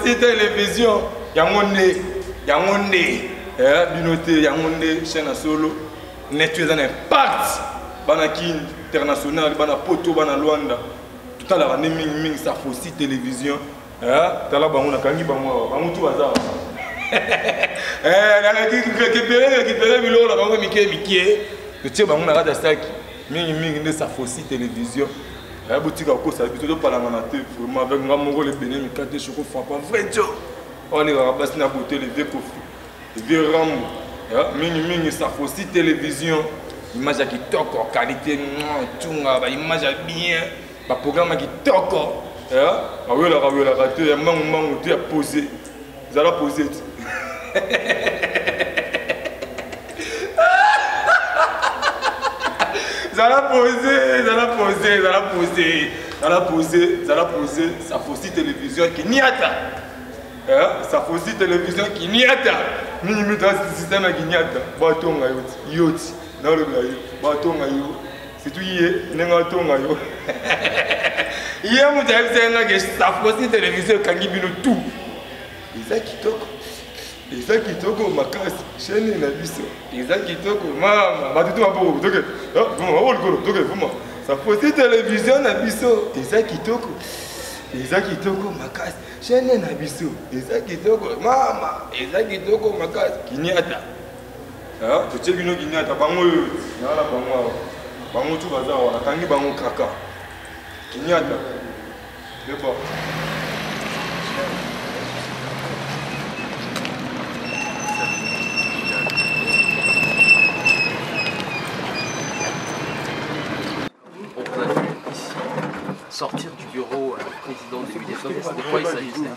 aussi télévision. Yangonde, Binoté, Yangonde, chaîne solo. Net un impact. Banaki international, Bana Poto, Bana Luanda. Tout à l'heure, Ming, ça faut aussi télévision. Tala Bangona Kangi Bango, Bango tout hasard. Récupérer Bilo, la Bango Mickey. Le tien Bango Nara Dasaki. Ming, ça faut aussi télévision. La boutique à cause, ça habite de Palamanaté. Vraiment, avec un grand les béné, mais quand tu es pas vrai, on est rabassé à beauté, les vieux coffres, les vieux rames. Ming, ça faut aussi télévision. Image qui toque, qualité, tout, image bien. Le programme qui toque. Ah oui, la raté, il y a un moment où tu as posé. Vous allez poser. Ça faut aussi télévision qui n'y a pas. Ça faut aussi télévision qui n'y a pas. Ni système qui n'y a pas. Bâton à yacht. Non, le bâton à yacht. C'est tout hier. N'engaton à yacht. Hier, mon dieu, ça faut aussi télévision qui n'y a tout. Ils qui toquent. Eza kitoko makasi chaîne na biso eza kitoko mama batutu maboko toke vuma olukolo toke vuma ça faut aussi télévision na biso eza kitoko makasi chaîne na biso eza kitoko mama eza kitoko makasi kinyata totie bino kinyata bango oyo nala bango tu baza wana kangi bango kaka kinyata deba. Sortir du bureau président de l'UDFM, de quoi il s'agissait?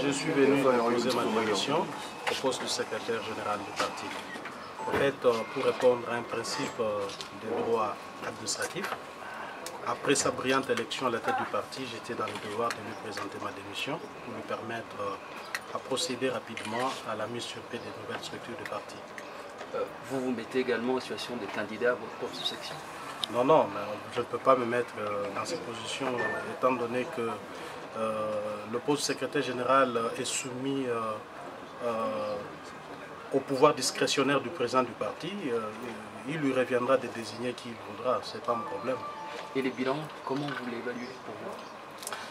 Je suis venu poser ma démission au poste de secrétaire général du parti. En fait, pour répondre à un principe des droits administratifs, après sa brillante élection à la tête du parti, j'étais dans le devoir de lui présenter ma démission pour lui permettre à procéder rapidement à la mise sur pied des nouvelles structures du parti. Vous vous mettez également en situation de candidat à votre poste de section? Non, non, mais je ne peux pas me mettre dans cette position étant donné que le poste de secrétaire général est soumis au pouvoir discrétionnaire du président du parti. Il lui reviendra de désigner qui il voudra, ce n'est pas un problème. Et les bilans, comment vous l'évaluez pour vous?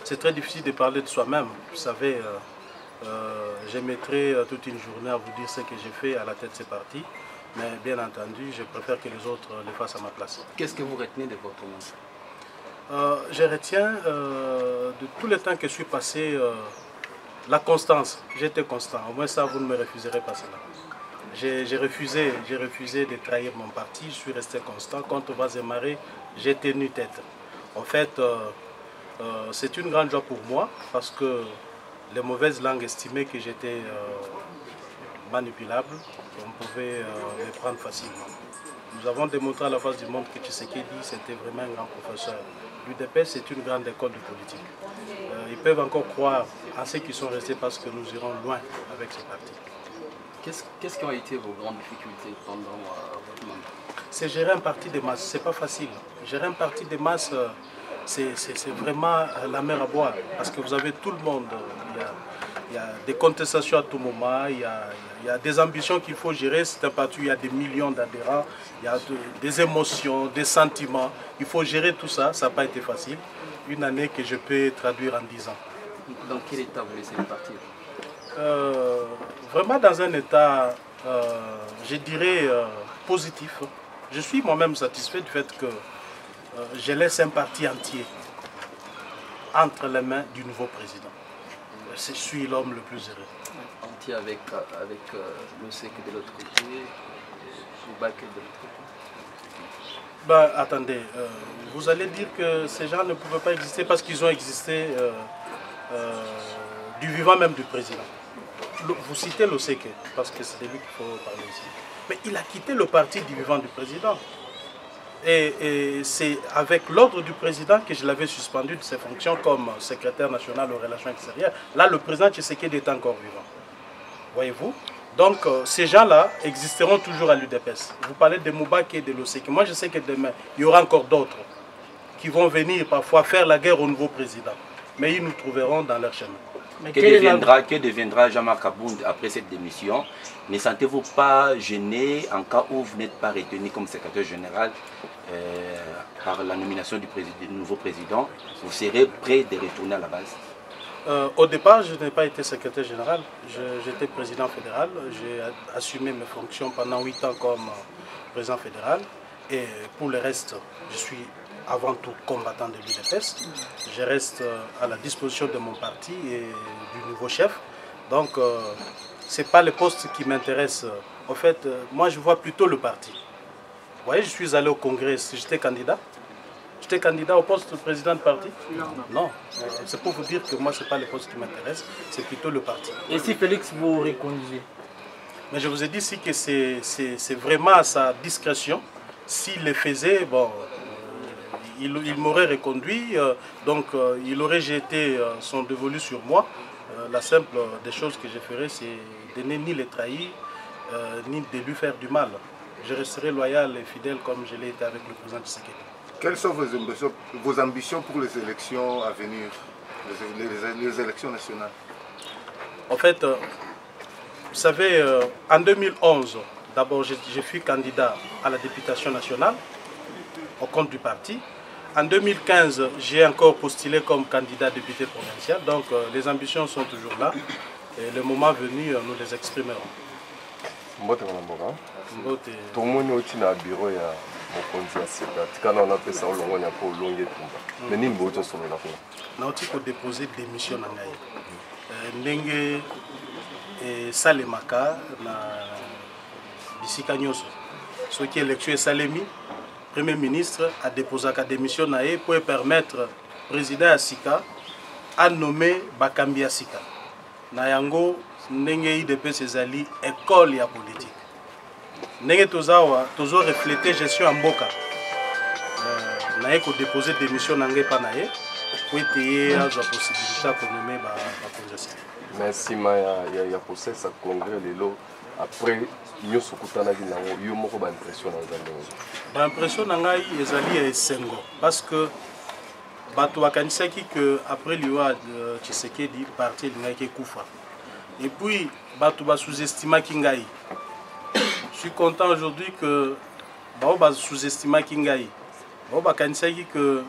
C'est très difficile de parler de soi-même. Vous savez, j'émettrai toute une journée à vous dire ce que j'ai fait à la tête de ce parti. Mais bien entendu, je préfère que les autres le fassent à ma place. Qu'est-ce que vous retenez de votre mandat? Je retiens de tout le temps que je suis passé, la constance. J'étais constant. Au moins ça, vous ne me refuserez pas cela. J'ai refusé de trahir mon parti. Je suis resté constant. Quand on va démarrer, j'ai tenu tête. En fait, c'est une grande joie pour moi parce que les mauvaises langues estimaient que j'étais manipulable, on pouvait les prendre facilement. Nous avons démontré à la face du monde que Tshisekedi c'était vraiment un grand professeur. L'UDPS c'est une grande école de politique. Ils peuvent encore croire à ceux qui sont restés parce que nous irons loin avec ce parti. Qu'est-ce qui ont été vos grandes difficultés pendant votre mandat? C'est gérer un parti de masse, c'est pas facile. Gérer un parti de masse, c'est vraiment la mer à boire parce que vous avez tout le monde. Il y a des contestations à tout moment, il y a des ambitions qu'il faut gérer. C'est un parti où il y a des millions d'adhérents, il y a des émotions, des sentiments. Il faut gérer tout ça, ça n'a pas été facile. Une année que je peux traduire en 10 ans. Dans quel état vous laissez partir? Vraiment dans un état, je dirais, positif. Je suis moi-même satisfait du fait que je laisse un parti entier entre les mains du nouveau président. Je suis l'homme le plus heureux. Entier avec le SEC de l'autre côté, Boubacar de l'autre côté. Ben, attendez, vous allez dire que ces gens ne pouvaient pas exister parce qu'ils ont existé du vivant même du président. Vous citez le SEC parce que c'est de lui qu'il faut parler ici. Mais il a quitté le parti du vivant du président. Et c'est avec l'ordre du président que je l'avais suspendu de ses fonctions comme secrétaire national aux relations extérieures. Là, le président Tshisekedi est encore vivant. Voyez-vous? Donc, ces gens-là existeront toujours à l'UDPS. Vous parlez de Moubaki et de l'OSEC. Moi, je sais que demain, il y aura encore d'autres qui vont venir parfois faire la guerre au nouveau président. Mais ils nous trouveront dans leur chemin. Que deviendra Jean-Marc Abound après cette démission? Ne sentez-vous pas gêné en cas où vous n'êtes pas retenu comme secrétaire général par la nomination du nouveau président? Vous serez prêt de retourner à la base? Au départ, je n'ai pas été secrétaire général, j'étais président fédéral. J'ai assumé mes fonctions pendant 8 ans comme président fédéral. Et pour le reste, je suis avant tout combattant de l'UDPS. Je reste à la disposition de mon parti et du nouveau chef. Donc, ce n'est pas le poste qui m'intéresse. En fait, moi, je vois plutôt le parti. Vous voyez, je suis allé au Congrès, j'étais candidat. J'étais candidat au poste de président de parti? Non. C'est pour vous dire que moi, ce n'est pas le poste qui m'intéresse, c'est plutôt le parti. Et si Félix vous reconduisez? Mais je vous ai dit ici que c'est vraiment à sa discrétion. S'il le faisait, bon, il m'aurait reconduit, donc il aurait jeté son dévolu sur moi. La simple des choses que je ferais, c'est de ni le trahir, ni de lui faire du mal. Je resterai loyal et fidèle comme je l'ai été avec le président Tshisekedi. Quelles sont vos ambitions pour les élections à venir, les élections nationales? En fait, vous savez, en 2011, d'abord je fus candidat à la députation nationale au compte du parti. En 2015, j'ai encore postulé comme candidat député provincial. Donc les ambitions sont toujours là. Et le moment venu, nous les exprimerons. Nauti ko déposer démission na ngai. Ndenge salemaka na bisika nyoso. Ce qui est élection salemi, Premier ministre a déposé sa démission nae pour permettre président Asika à nommer Bakambi Asika. Na yango ndenge IDPS ezali école ya politique. Ndenge tozawa tozo refléter gestion en mboka. Nae ko déposer démission nangé pa nae pour essayer à la possibilité de nommer Bakambi Asika. Merci ya procès à congrès lelo après nous sokutana ki nango yo moko ba impression na nzambe. Ba impression na ngai ezali esengo parce que bato bakanisaki que après liwa Tshisekedi parti lingaki kufa. Et puis bato ba sous-estimaki ngai. Je suis content aujourd'hui que ba sous-estimaki ngai. Ba bakanisaki que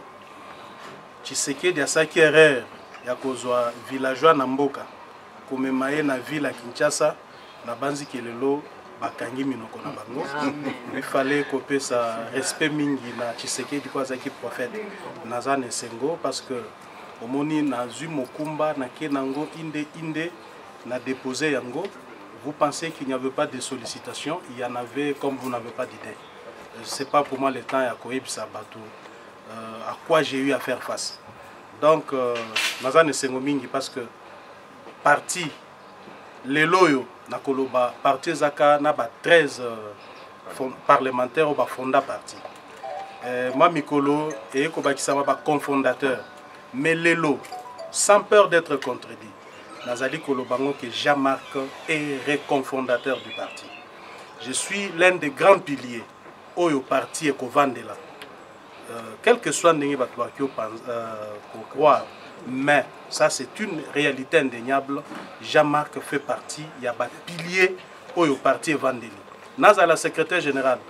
Tshisekedi asaki erreur ya kozwa villageois na mboka komemaye na ville à Kinshasa na banzi kelelo bakangi minoko na bango. Il fallait couper sa respect mingi na Tshisekedi kwa zaki prophète nazane sengo parce que omoni na zu mokumba na kenango inde na déposé yango. Vous pensez qu'il n'y avait pas de sollicitation? Il y en avait comme vous n'avez pas d'idée. C'est pas pour moi le temps à Koïb Sabato à quoi j'ai eu à faire face. Donc nazane sengo mingi parce que parti les loyo na koloba parti zaka na ba 13 parlementaires au ba fonda parti moi mikolo et ko ba kisama ba cofondateur mais lelo sans peur d'être contredit nazali kolobango que Jean-Marc est reconfondateur du parti. Je suis l'un des grands piliers au parti et ko vandela quel que soit ndenge ba to ko croire. Mais ça c'est une réalité indéniable. Jean-Marc fait partie, il y a un pilier au parti Vandeli. Naza la secrétaire générale,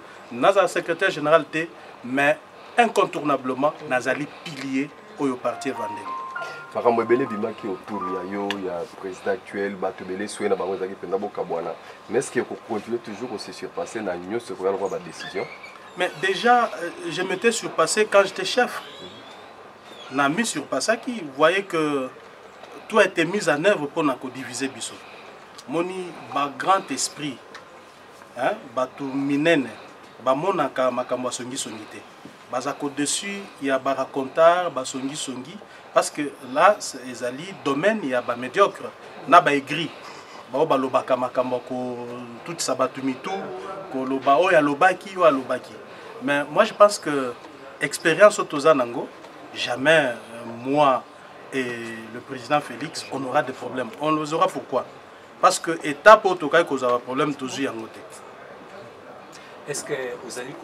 mais incontournablement Nazali pilier au parti Vandeli. Makambo ebele bimaki autour ya yo ya président actuel batubele souena bango zaki penda bokabwana. Mais est-ce qu'il faut continuer toujours à se surpasser na nyonso ko yalwa ba décision? Mais déjà je m'étais surpassé quand j'étais chef. Na mis sur Passaki, vous voyez que tout a été mis en œuvre pour nous diviser Bissot. Moni, ba grand esprit, hein, batu minene, ba monaka makambo songi songité. Bazako dessus, il y a ba racontar, ba songi songi, parce que là, ezali domaine, il y a ba médiocre, na ba aigri. Ba lobaka makambo ko tout ça batumitu, ko loba o ya lobaki o lobaki. Mais moi je pense que expérience otozanango. Jamais moi et le président Félix on aura des problèmes. On les aura pourquoi? Parce que étape au Tokai cause un problème toujours en côté. Est-ce que vous allez dire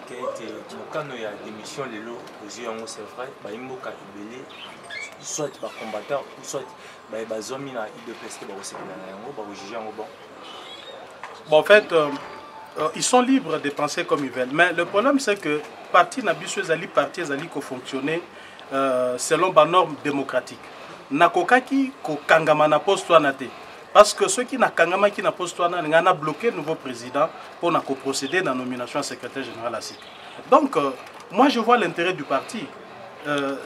que le cas de démission de l'eau aux yeux c'est vrai? Bah il m'a calculé soit par combattant ou soit bazomi na IDPS ba osepela na yango ba juger yango bon. Bon, en fait, ils sont libres de penser comme ils veulent. Mais le problème, c'est que parti Nabiso Zali, parti Zali, qui fonctionner selon les normes démocratiques. Nakokaki ko kangama na poste nate. Parce que ceux qui na kangama qui na poste nate, on a bloqué le nouveau président pour procéder dans la nomination à secrétaire général à SIC. Donc, moi, je vois l'intérêt du parti.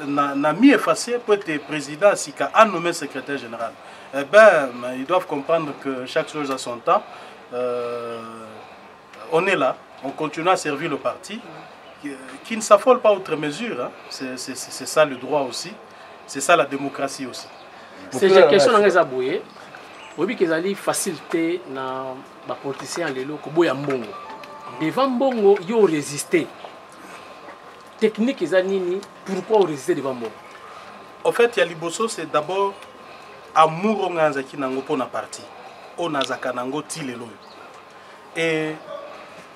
N'a mis effacé pour être président SIC a nommé secrétaire général. Eh ben, ils doivent comprendre que chaque chose a son temps. On est là, on continue à servir le parti, qui ne s'affole pas outre mesure. Hein. C'est ça le droit aussi, c'est ça la démocratie aussi. C'est une question de Zabouye. Oui, qu'ils allaient faciliter les politiciens à l'élo, Koboya Mbongo. Devant Mbongo, ils ont résisté. Technique, ils ont pourquoi résister devant Mbongo? En fait, Yaliboso, c'est d'abord amour on a zaki nango pour na parti. On a zakanango tilelo. Et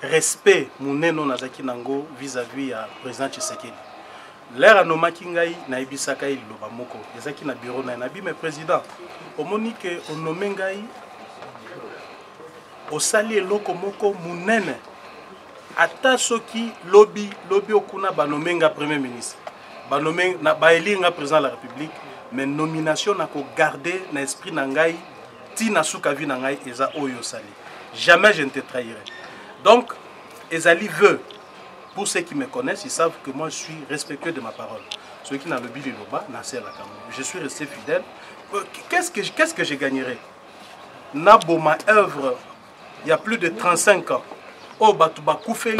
respect muneno nazaki nango vis-à-vis à président Tshisekedi. L'air anomaki ngai na ibisaka iloba moko. Ezaki na bureau na nabi mais président. Omoni ke onome ngai osali eloko moko munene. Ata soki lobby okuna banomenga premier ministre. Banome na baelinga président de la République mais nomination na ko garder na esprit na ngai ti na suka vi na ngai eza oyo sali. Jamais je ne te trahirai. Donc, Ezali veut, pour ceux qui me connaissent, ils savent que moi je suis respectueux de ma parole. Ceux qui n'ont le billet là-bas, je suis resté fidèle. Qu'est-ce que je gagnerai? Nabo, ma œuvre, il y a plus de 35 ans. Oh, Batouba Koufeli.